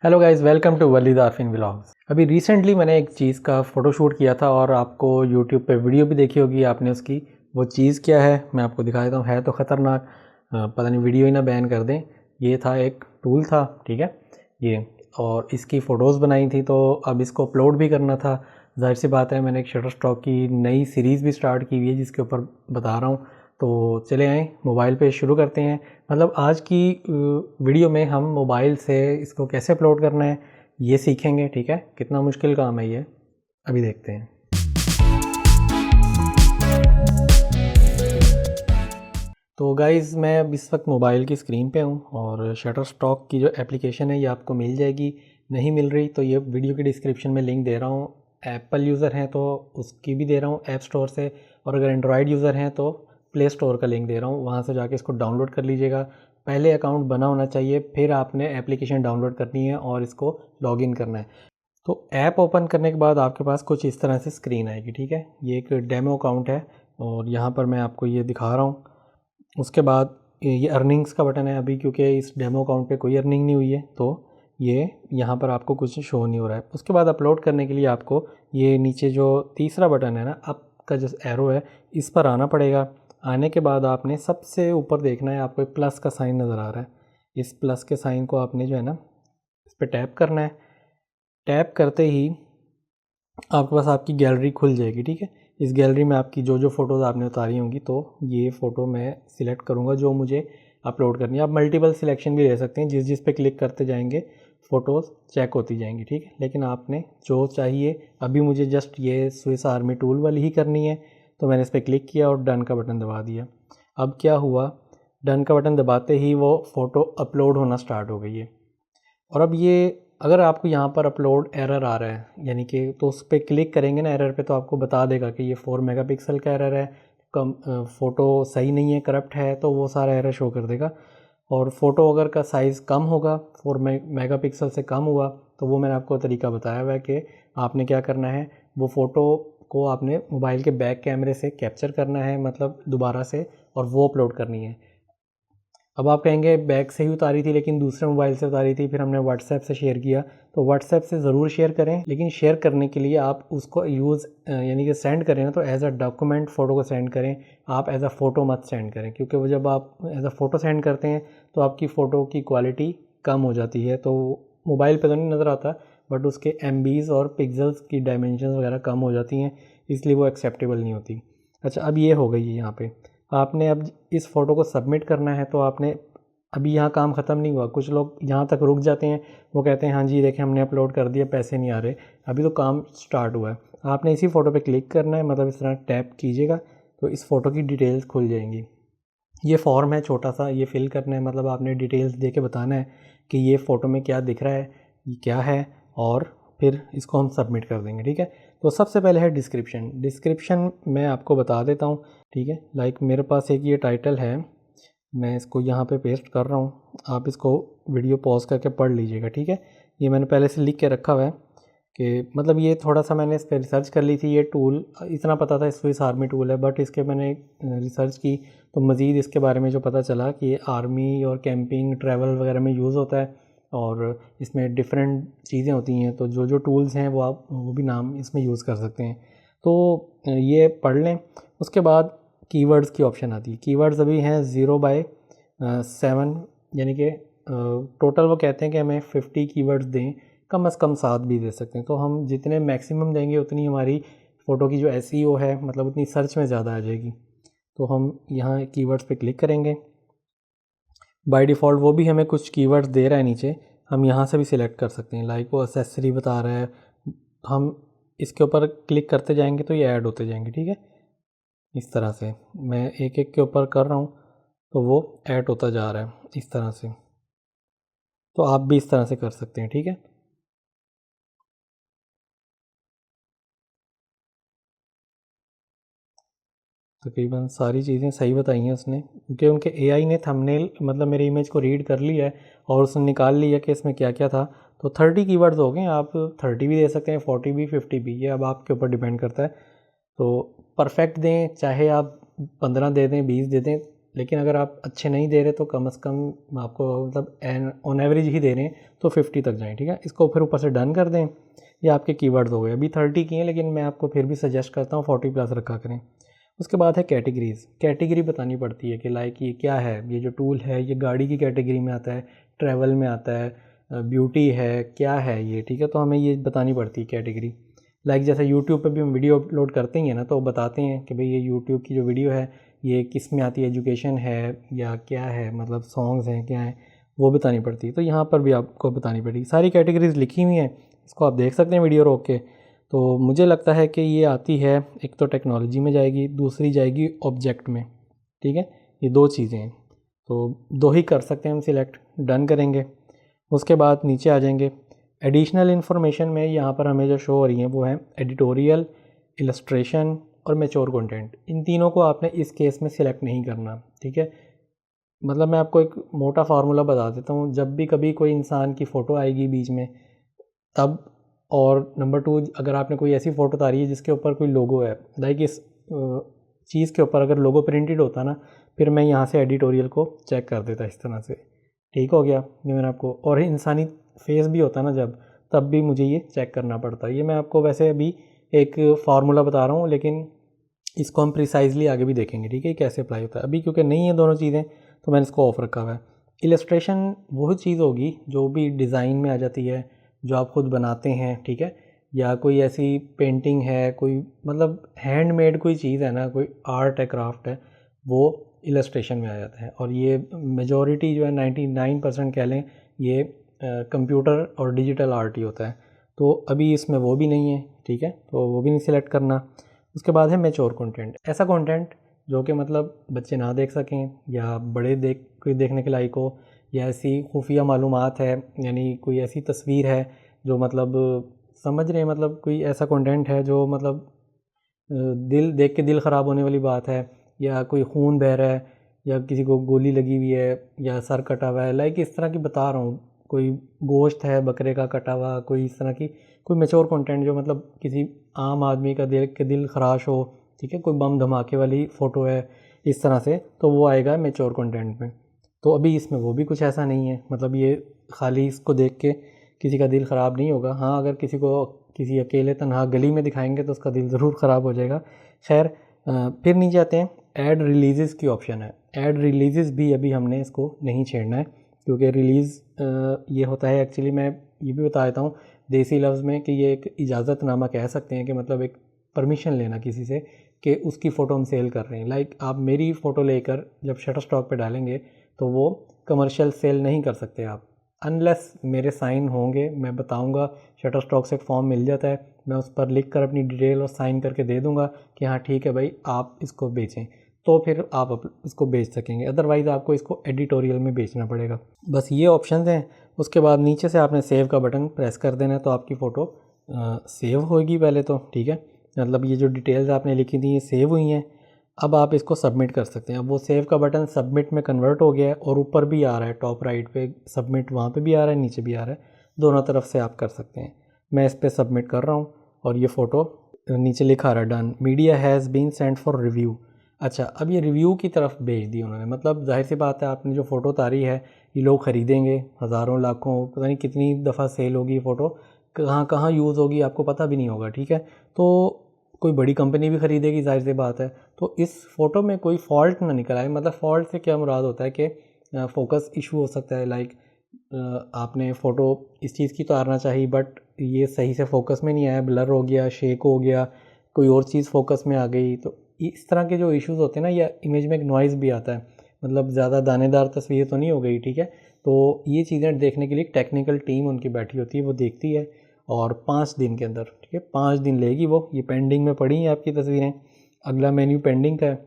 Hello guys, welcome to Waleed Arfin vlogs. अभी recently मैंने एक चीज़ का फ़ोटोशूट किया था और आपको यूट्यूब पे वीडियो भी देखी होगी आपने उसकी। वो चीज़ क्या है मैं आपको दिखा देता हूँ। है तो ख़तरनाक, पता नहीं वीडियो ही ना बैन कर दें। ये था एक टूल था, ठीक है ये, और इसकी फ़ोटोज़ बनाई थी तो अब इसको अपलोड भी करना था। जाहिर सी बात है, मैंने एक शटरस्टॉक की नई सीरीज़ भी स्टार्ट की हुई है जिसके ऊपर बता रहा हूँ। तो चले आएँ मोबाइल पे शुरू करते हैं। मतलब आज की वीडियो में हम मोबाइल से इसको कैसे अपलोड करना है ये सीखेंगे, ठीक है। कितना मुश्किल काम है ये, अभी देखते हैं। तो गाइज़ मैं अब इस वक्त मोबाइल की स्क्रीन पे हूँ और शटरस्टॉक की जो एप्लीकेशन है ये आपको मिल जाएगी। नहीं मिल रही तो ये वीडियो के डिस्क्रिप्शन में लिंक दे रहा हूँ। एप्पल यूज़र हैं तो उसकी भी दे रहा हूँ ऐप स्टोर से, और अगर एंड्रॉयड यूज़र हैं तो प्ले स्टोर का लिंक दे रहा हूँ, वहाँ से जाके इसको डाउनलोड कर लीजिएगा। पहले अकाउंट बना होना चाहिए, फिर आपने एप्लीकेशन डाउनलोड करनी है और इसको लॉगिन करना है। तो ऐप ओपन करने के बाद आपके पास कुछ इस तरह से स्क्रीन आएगी, ठीक है। ये एक डेमो अकाउंट है और यहाँ पर मैं आपको ये दिखा रहा हूँ। उसके बाद ये अर्निंग्स का बटन है। अभी क्योंकि इस डेमो अकाउंट पे कोई अर्निंग नहीं हुई है तो ये यहाँ पर आपको कुछ शो नहीं हो रहा है। उसके बाद अपलोड करने के लिए आपको ये नीचे जो तीसरा बटन है ना, अप का जो एरो है, इस पर आना पड़ेगा। आने के बाद आपने सबसे ऊपर देखना है, आपको एक प्लस का साइन नज़र आ रहा है। इस प्लस के साइन को आपने जो है ना, इस पर टैप करना है। टैप करते ही आपके पास आपकी गैलरी खुल जाएगी, ठीक है। इस गैलरी में आपकी जो जो फ़ोटोज़ आपने उतारी होंगी, तो ये फ़ोटो मैं सिलेक्ट करूँगा जो मुझे अपलोड करनी है। आप मल्टीपल सिलेक्शन भी दे सकते हैं, जिस जिस पे क्लिक करते जाएंगे फ़ोटोज़ चेक होती जाएंगी, ठीक है। लेकिन आपने जो चाहिए, अभी मुझे जस्ट ये स्विस आर्मी टूल वाली ही करनी है, तो मैंने इस पर क्लिक किया और डन का बटन दबा दिया। अब क्या हुआ, डन का बटन दबाते ही वो फ़ोटो अपलोड होना स्टार्ट हो गई है। और अब ये, अगर आपको यहाँ पर अपलोड एरर आ रहा है, यानी कि तो उस पर क्लिक करेंगे ना एरर पे, तो आपको बता देगा कि ये 4 मेगापिक्सल का एरर है, कम फ़ोटो सही नहीं है, करप्ट है, तो वो सारा एरर शो कर देगा। और फ़ोटो अगर का साइज़ कम होगा, 4 मेगापिक्सल से कम हुआ, तो वो मैंने आपको तरीका बताया हुआ है कि आपने क्या करना है, वो फ़ोटो को आपने मोबाइल के बैक कैमरे से कैप्चर करना है, मतलब दोबारा से, और वो अपलोड करनी है। अब आप कहेंगे बैग से ही उतारी थी लेकिन दूसरे मोबाइल से उतारी थी, फिर हमने व्हाट्सएप से शेयर किया। तो व्हाट्सएप से ज़रूर शेयर करें, लेकिन शेयर करने के लिए आप उसको यूज़ यानी कि सेंड करें ना, तो एज अ डॉक्यूमेंट फ़ोटो को सेंड करें। आप एज अ फ़ोटो मत सेंड करें, क्योंकि वो जब आप एज अ फ़ोटो सेंड करते हैं तो आपकी फ़ोटो की क्वालिटी कम हो जाती है। तो मोबाइल पर तो नहीं नज़र आता, बट उसके MBs और पिक्सल्स की डायमेंशन वगैरह कम हो जाती हैं, इसलिए वो एक्सेप्टेबल नहीं होती। अच्छा, अब ये हो गई है यहाँ पे। आपने अब इस फ़ोटो को सबमिट करना है, तो आपने, अभी यहाँ काम ख़त्म नहीं हुआ। कुछ लोग यहाँ तक रुक जाते हैं, वो कहते हैं हाँ जी देखें हमने अपलोड कर दिया, पैसे नहीं आ रहे। अभी तो काम स्टार्ट हुआ है। आपने इसी फ़ोटो पे क्लिक करना है, मतलब इस तरह टैप कीजिएगा तो इस फ़ोटो की डिटेल्स खुल जाएंगी। ये फॉर्म है छोटा सा, ये फिल करना है, मतलब आपने डिटेल्स दे के बताना है कि ये फ़ोटो में क्या दिख रहा है, ये क्या है, और फिर इसको हम सबमिट कर देंगे, ठीक है। तो सबसे पहले है डिस्क्रिप्शन। डिस्क्रिप्शन मैं आपको बता देता हूँ, ठीक है। लाइक मेरे पास एक ये टाइटल है, मैं इसको यहाँ पे पेस्ट कर रहा हूँ, आप इसको वीडियो पॉज करके पढ़ लीजिएगा, ठीक है। ये मैंने पहले से लिख के रखा हुआ है कि, मतलब ये थोड़ा सा मैंने इस पर रिसर्च कर ली थी। ये टूल इतना पता था स्विस आर्मी टूल है, बट इसके मैंने रिसर्च की तो मज़ीद इसके बारे में जो पता चला कि ये आर्मी और कैंपिंग ट्रैवल वगैरह में यूज़ होता है, और इसमें डिफरेंट चीज़ें होती हैं। तो जो जो टूल्स हैं वो आप वो भी नाम इसमें यूज़ कर सकते हैं। तो ये पढ़ लें। उसके बाद कीवर्ड्स की ऑप्शन आती है। कीवर्ड्स अभी हैं 0/7, यानी कि टोटल वो कहते हैं कि हमें 50 कीवर्ड्स दें, कम से कम 7 भी दे सकते हैं। तो हम जितने मैक्सिमम देंगे उतनी हमारी फ़ोटो की जो SEO है, मतलब उतनी सर्च में ज़्यादा आ जाएगी। तो हम यहाँ कीवर्ड्स पे क्लिक करेंगे। बाय डिफ़ॉल्ट वो भी हमें कुछ कीवर्ड्स दे रहा है नीचे, हम यहाँ से भी सिलेक्ट कर सकते हैं। लाइक वो एक्सेसरी बता रहा है, हम इसके ऊपर क्लिक करते जाएंगे तो ये ऐड होते जाएंगे, ठीक है। इस तरह से मैं एक एक के ऊपर कर रहा हूँ तो वो ऐड होता जा रहा है इस तरह से। तो आप भी इस तरह से कर सकते हैं, ठीक है। तकरीबन सारी चीज़ें सही बताई हैं उसने, क्योंकि उनके AI ने थंबनेल, मतलब मेरे इमेज को रीड कर लिया है और उसने निकाल लिया कि इसमें क्या क्या था। तो 30 कीवर्ड्स हो गए, आप 30 भी दे सकते हैं, 40 भी, 50 भी, ये अब आपके ऊपर डिपेंड करता है। तो परफेक्ट दें, चाहे आप 15 दे दें, 20 दे दें, लेकिन अगर आप अच्छे नहीं दे रहे तो कम से कम आपको मतलब ऑन एवरेज ही दे रहे हैं तो 50 तक जाएँ, ठीक है। इसको फिर ऊपर से डन कर दें। ये आपके कीवर्ड्स हो गए। अभी 30 की हैं, लेकिन मैं आपको फिर भी सजेस्ट करता हूँ 40 प्लस रखा करें। उसके बाद है कैटेगरीज़। कैटेगरी बतानी पड़ती है कि लाइक ये क्या है, ये जो टूल है ये गाड़ी की कैटेगरी में आता है, ट्रैवल में आता है, ब्यूटी है, क्या है ये, ठीक है। तो हमें ये बतानी पड़ती है कैटेगरी। लाइक जैसे यूट्यूब पे भी हम वीडियो अपलोड करते ही हैं ना, तो बताते हैं कि भाई ये यूट्यूब की जो वीडियो है ये किस में आती है, एजुकेशन है या क्या है, मतलब सॉन्ग्स हैं क्या है, वो बतानी पड़ती है। तो यहाँ पर भी आपको बतानी पड़ेगी। सारी कैटेगरीज़ लिखी हुई हैं, इसको आप देख सकते हैं वीडियो रोक के। तो मुझे लगता है कि ये आती है, एक तो टेक्नोलॉजी में जाएगी, दूसरी जाएगी ऑब्जेक्ट में, ठीक है। ये दो चीज़ें हैं, तो दो ही कर सकते हैं हम सिलेक्ट। डन करेंगे। उसके बाद नीचे आ जाएंगे। एडिशनल इन्फॉर्मेशन में यहाँ पर हमें जो शो हो रही हैं वो है एडिटोरियल, इलस्ट्रेशन और मैच्योर कंटेंट। इन तीनों को आपने इस केस में सिलेक्ट नहीं करना, ठीक है। मतलब मैं आपको एक मोटा फार्मूला बता देता हूँ। जब भी कभी कोई इंसान की फ़ोटो आएगी बीच में तब, और नंबर 2 अगर आपने कोई ऐसी फ़ोटो उतारी है जिसके ऊपर कोई लोगो है, लाइक इस चीज़ के ऊपर अगर लोगो प्रिंटेड होता ना, फिर मैं यहाँ से एडिटोरियल को चेक कर देता इस तरह से। ठीक हो गया ये मैंने आपको। और इंसानी फेस भी होता ना जब, तब भी मुझे ये चेक करना पड़ता है। ये मैं आपको वैसे अभी एक फार्मूला बता रहा हूँ, लेकिन इसको हम प्रिसाइजली आगे भी देखेंगे, ठीक है, कैसे अप्लाई होता है। अभी क्योंकि नहीं है दोनों चीज़ें तो मैंने इसको ऑफ रखा हुआ है। इलस्ट्रेशन वही चीज़ होगी जो भी डिज़ाइन में आ जाती है, जो आप खुद बनाते हैं, ठीक है, या कोई ऐसी पेंटिंग है, कोई मतलब हैंडमेड कोई चीज़ है ना, कोई आर्ट है, क्राफ्ट है, वो इलस्ट्रेशन में आ जाता है। और ये मेजॉरिटी जो है 99% कह लें, ये कंप्यूटर और डिजिटल आर्ट ही होता है। तो अभी इसमें वो भी नहीं है, ठीक है, तो वो भी नहीं सिलेक्ट करना। उसके बाद है मैच्योर कंटेंट। ऐसा कंटेंट जो कि मतलब बच्चे ना देख सकें या बड़े कोई देखने के लायक हो, या ऐसी खुफिया मालूमात है, यानी कोई ऐसी तस्वीर है जो मतलब समझ रहे हैं, मतलब कोई ऐसा कंटेंट है जो मतलब दिल देख के दिल ख़राब होने वाली बात है, या कोई खून बह रहा है, या किसी को गोली लगी हुई है, या सर कटा हुआ है, लाइक इस तरह की बता रहा हूँ। कोई गोश्त है बकरे का कटा हुआ, कोई इस तरह की कोई मैच्योर कंटेंट जो मतलब किसी आम आदमी का देख के दिल खराश हो, ठीक है, कोई बम धमाके वाली फ़ोटो है इस तरह से, तो वो आएगा मैच्योर कंटेंट में। तो अभी इसमें वो भी कुछ ऐसा नहीं है, मतलब ये खाली इसको देख के किसी का दिल ख़राब नहीं होगा। हाँ, अगर किसी को किसी अकेले तन्हा गली में दिखाएंगे तो उसका दिल ज़रूर ख़राब हो जाएगा। खैर, फिर नीचे आते हैं। ऐड रिलीज़ की ऑप्शन है। ऐड रिलीज़ भी अभी हमने इसको नहीं छेड़ना है, क्योंकि रिलीज़ ये होता है एक्चुअली, मैं ये भी बता देता हूँ देसी लफ्ज़ में, कि ये एक इजाज़तनामा कह सकते हैं, कि मतलब एक परमिशन लेना किसी से कि उसकी फ़ोटो हम सेल कर रहे हैं। लाइक आप मेरी फ़ोटो लेकर जब शटरस्टॉक पे डालेंगे तो वो कमर्शियल सेल नहीं कर सकते आप, अनलेस मेरे साइन होंगे। मैं बताऊंगा, शटरस्टॉक से एक फॉर्म मिल जाता है, मैं उस पर लिख कर अपनी डिटेल और साइन करके दे दूंगा कि हाँ ठीक है भाई आप इसको बेचें, तो फिर आप इसको बेच सकेंगे। अदरवाइज़ आपको इसको एडिटोरियल में बेचना पड़ेगा। बस ये ऑप्शन हैं। उसके बाद नीचे से आपने सेव का बटन प्रेस कर देना है, तो आपकी फ़ोटो सेव होगी पहले तो, ठीक है, मतलब ये जो डिटेल्स आपने लिखी थी ये सेव हुई हैं। अब आप इसको सबमिट कर सकते हैं। अब वो सेव का बटन सबमिट में कन्वर्ट हो गया है, और ऊपर भी आ रहा है टॉप राइट पे सबमिट, वहाँ पे भी आ रहा है, नीचे भी आ रहा है, दोनों तरफ से आप कर सकते हैं। मैं इस पर सबमिट कर रहा हूँ और ये फ़ोटो नीचे लिखा रहा है done, media has been send for review. अच्छा, अब ये रिव्यू की तरफ भेज दी उन्होंने। मतलब जाहिर सी बात है, आपने जो फ़ोटो उतारी है ये लोग ख़रीदेंगे, हज़ारों लाखों, पता नहीं कितनी दफ़ा सेल होगी फ़ोटो, कहाँ कहाँ यूज़ होगी आपको पता भी नहीं होगा, ठीक है। तो कोई बड़ी कंपनी भी ख़रीदेगी, जाहिर सी बात है। तो इस फ़ोटो में कोई फॉल्ट ना निकल आए। मतलब फ़ॉल्ट से क्या मुराद होता है कि फ़ोकस इशू हो सकता है। लाइक आपने फ़ोटो इस चीज़ की उतारना चाहिए, बट ये सही से फ़ोकस में नहीं आया, ब्लर हो गया, शेक हो गया, कोई और चीज़ फ़ोकस में आ गई। तो इस तरह के जो इश्यूज़ होते हैं ना, या इमेज में एक नॉइज़ भी आता है, मतलब ज़्यादा दानेदार तस्वीर तो नहीं हो गई, ठीक है। तो ये चीज़ें देखने के लिए टेक्निकल टीम उनकी बैठी होती है, वो देखती है, और 5 दिन के अंदर, ठीक है, 5 दिन लेगी वो। ये पेंडिंग में पड़ी हैं आपकी तस्वीरें, अगला मेन्यू पेंडिंग का है,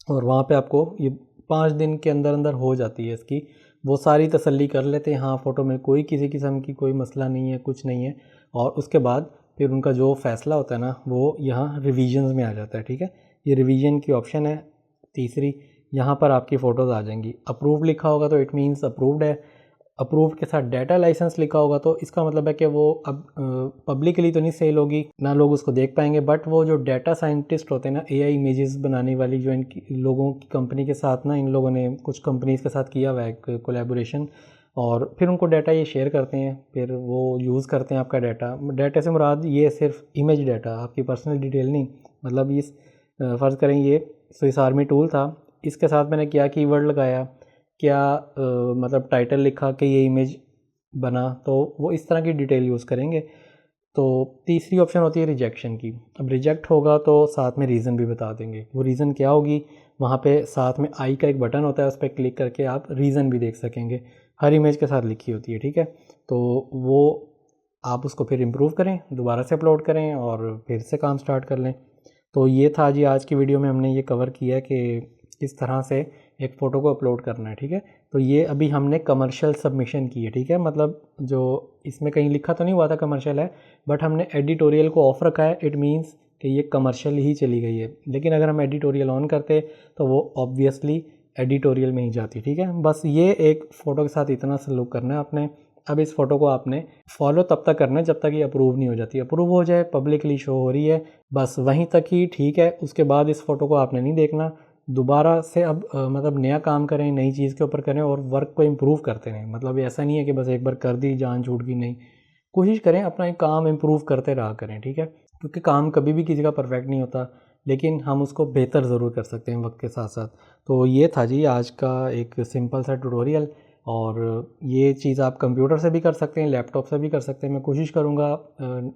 और वहाँ पे आपको ये 5 दिन के अंदर अंदर हो जाती है इसकी। वो सारी तसल्ली कर लेते हैं, हाँ फ़ोटो में कोई किसी किस्म की कोई मसला नहीं है, कुछ नहीं है। और उसके बाद फिर उनका जो फ़ैसला होता है ना, वो यहाँ रिविजन्स में आ जाता है, ठीक है। ये रिवीजन की ऑप्शन है तीसरी, यहाँ पर आपकी फ़ोटोज़ आ जाएंगी। अप्रूव्ड लिखा होगा तो इट मीन्स अप्रूव्ड है, अप्रूव्ड के साथ डाटा लाइसेंस लिखा होगा, तो इसका मतलब है कि वो अब पब्लिकली तो नहीं सेल होगी, ना लोग उसको देख पाएंगे, बट वो जो डाटा साइंटिस्ट होते हैं ना, AI इमेजेस बनाने वाली, जो इनकी लोगों की कंपनी के साथ ना, इन लोगों ने कुछ कंपनीज़ के साथ किया हुआ है एक कोलैबोरेशन, और फिर उनको डाटा ये शेयर करते हैं, फिर वो यूज़ करते हैं आपका डाटा। डाटा से मुराद ये सिर्फ इमेज डाटा, आपकी पर्सनल डिटेल नहीं। मतलब इस फ़र्ज़ करें ये स्विस आर्मी टूल था, इसके साथ मैंने क्या कीवर्ड लगाया, क्या मतलब टाइटल लिखा कि ये इमेज बना, तो वो इस तरह की डिटेल यूज़ करेंगे। तो तीसरी ऑप्शन होती है रिजेक्शन की। अब रिजेक्ट होगा तो साथ में रीज़न भी बता देंगे। वो रीज़न क्या होगी, वहाँ पे साथ में आई का एक बटन होता है, उस पर क्लिक करके आप रीज़न भी देख सकेंगे, हर इमेज के साथ लिखी होती है, ठीक है। तो वो आप उसको फिर इम्प्रूव करें, दोबारा से अपलोड करें और फिर से काम स्टार्ट कर लें। तो ये था जी आज की वीडियो में हमने ये कवर किया है कि किस तरह से एक फ़ोटो को अपलोड करना है, ठीक है। तो ये अभी हमने कमर्शियल सबमिशन की है, ठीक है। मतलब जो इसमें कहीं लिखा तो नहीं हुआ था कमर्शियल है, बट हमने एडिटोरियल को ऑफ रखा है। इट मीन्स कि ये कमर्शियल ही चली गई है, लेकिन अगर हम एडिटोरियल ऑन करते तो वो ऑब्वियसली एडिटोरियल में ही जाती, ठीक है। बस ये एक फ़ोटो के साथ इतना सलूक करना है आपने। अब इस फ़ोटो को आपने फॉलो तब तक करना है जब तक ये अप्रूव नहीं हो जाती। अप्रूव हो जाए, पब्लिकली शो हो रही है, बस वहीं तक ही ठीक है। उसके बाद इस फ़ोटो को आपने नहीं देखना, दोबारा से अब मतलब नया काम करें, नई चीज़ के ऊपर करें और वर्क को इम्प्रूव करते रहें। मतलब ऐसा नहीं है कि बस एक बार कर दी जान छूट गई, नहीं, कोशिश करें अपना एक काम इम्प्रूव करते रहा करें, ठीक है। क्योंकि काम कभी भी किसी का परफेक्ट नहीं होता, लेकिन हम उसको बेहतर ज़रूर कर सकते हैं वक्त के साथ साथ। तो ये था जी आज का एक सिंपल सा ट्यूटोरियल, और ये चीज़ आप कंप्यूटर से भी कर सकते हैं, लैपटॉप से भी कर सकते हैं। मैं कोशिश करूँगा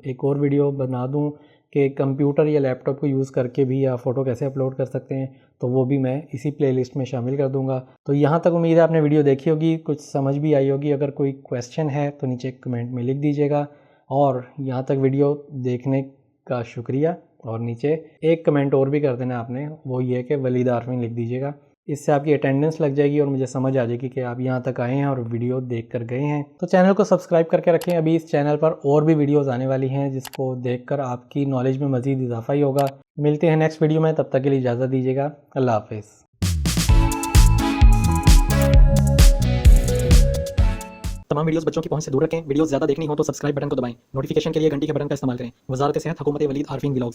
एक और वीडियो बना दूँ कि कंप्यूटर या लैपटॉप को यूज़ करके भी आप फ़ोटो कैसे अपलोड कर सकते हैं, तो वो भी मैं इसी प्लेलिस्ट में शामिल कर दूंगा। तो यहाँ तक उम्मीद है आपने वीडियो देखी होगी, कुछ समझ भी आई होगी। अगर कोई क्वेश्चन है तो नीचे कमेंट में लिख दीजिएगा, और यहाँ तक वीडियो देखने का शुक्रिया। और नीचे एक कमेंट और भी कर देना आपने, वो ये कि वलीद आरफीन लिख दीजिएगा। इससे आपकी अटेंडेंस लग जाएगी और मुझे समझ आ जाएगी कि आप यहाँ तक आए हैं और वीडियो देख कर गए हैं। तो चैनल को सब्सक्राइब करके रखें, अभी इस चैनल पर और भी वीडियोस आने वाली हैं जिसको देखकर आपकी नॉलेज में मज़ीद इजाफा ही होगा। मिलते हैं नेक्स्ट वीडियो में, तब तक के लिए इजाज़त दीजिएगा। अल्लाह हाफिज़। तमाम वीडियोस बच्चों की पहुंच से दूर रखें। वीडियोस ज़्यादा देखनी हो तो सब्सक्राइब बटन को दबाएं। नोटिफिकेशन के लिए घंटी के बटन का इस्तेमाल करें। वज़ारत सेहत, हुकूमत वलीद आरफीन व्लॉग्स।